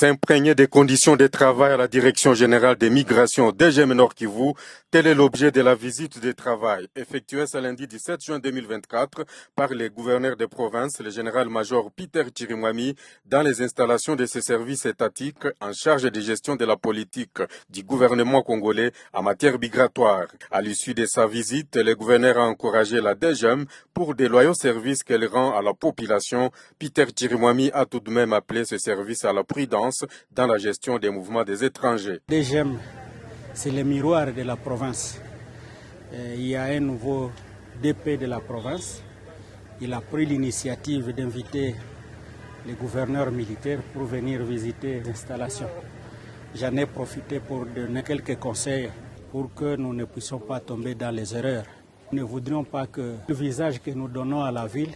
S'imprégner des conditions de travail à la Direction générale des migrations DGM Nord Kivu, tel est l'objet de la visite de travail effectuée ce lundi 17 juin 2024 par les gouverneurs des provinces, le général-major Peter Chirimwami, dans les installations de ses services étatiques en charge de gestion de la politique du gouvernement congolais en matière migratoire. À l'issue de sa visite, le gouverneur a encouragé la DGM pour des loyaux services qu'elle rend à la population. Peter Chirimwami a tout de même appelé ce service à la prudence dans la gestion des mouvements des étrangers. DGM, c'est le miroir de la province. Il y a un nouveau DP de la province. Il a pris l'initiative d'inviter les gouverneurs militaires pour venir visiter les installations. J'en ai profité pour donner quelques conseils pour que nous ne puissions pas tomber dans les erreurs. Nous ne voudrions pas que le visage que nous donnons à la ville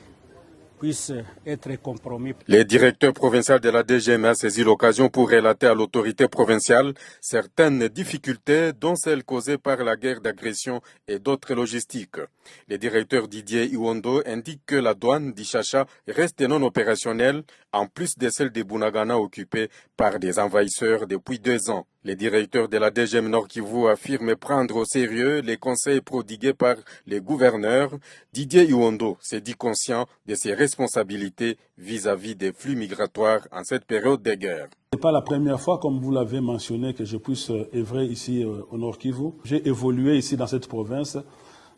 puisse être compromis. Le directeur provincial de la DGM a saisi l'occasion pour relater à l'autorité provinciale certaines difficultés, dont celles causées par la guerre d'agression et d'autres logistiques. Le directeur Didier Iwondo indique que la douane d'Ichacha reste non opérationnelle, en plus de celle de Bunagana occupée par des envahisseurs depuis 2 ans. Le directeur de la DGM Nord Kivu affirme prendre au sérieux les conseils prodigués par les gouverneurs. Didier Iwondo s'est dit conscient de ses responsabilités vis-à-vis des flux migratoires en cette période de guerre. Ce n'est pas la première fois, comme vous l'avez mentionné, que je puisse œuvrer ici au Nord Kivu. J'ai évolué ici dans cette province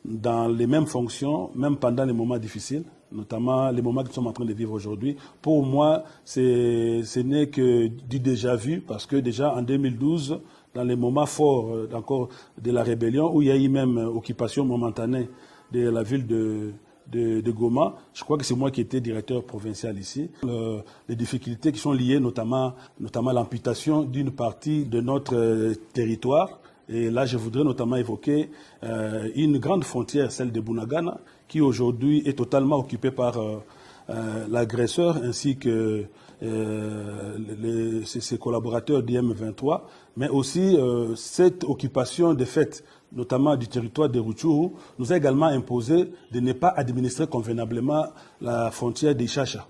dans les mêmes fonctions, même pendant les moments difficiles, notamment les moments que nous sommes en train de vivre aujourd'hui. Pour moi, ce n'est que du déjà vu, parce que déjà en 2012, dans les moments forts encore de la rébellion, où il y a eu même occupation momentanée de la ville de Goma, je crois que c'est moi qui étais directeur provincial ici. Les difficultés qui sont liées notamment à l'amputation d'une partie de notre territoire. Et là, je voudrais notamment évoquer une grande frontière, celle de Bunagana, qui aujourd'hui est totalement occupée par l'agresseur ainsi que ses collaborateurs d'IM23, mais aussi cette occupation de fait, notamment du territoire de Rutshuru, nous a également imposé de ne pas administrer convenablement la frontière d'Ichacha.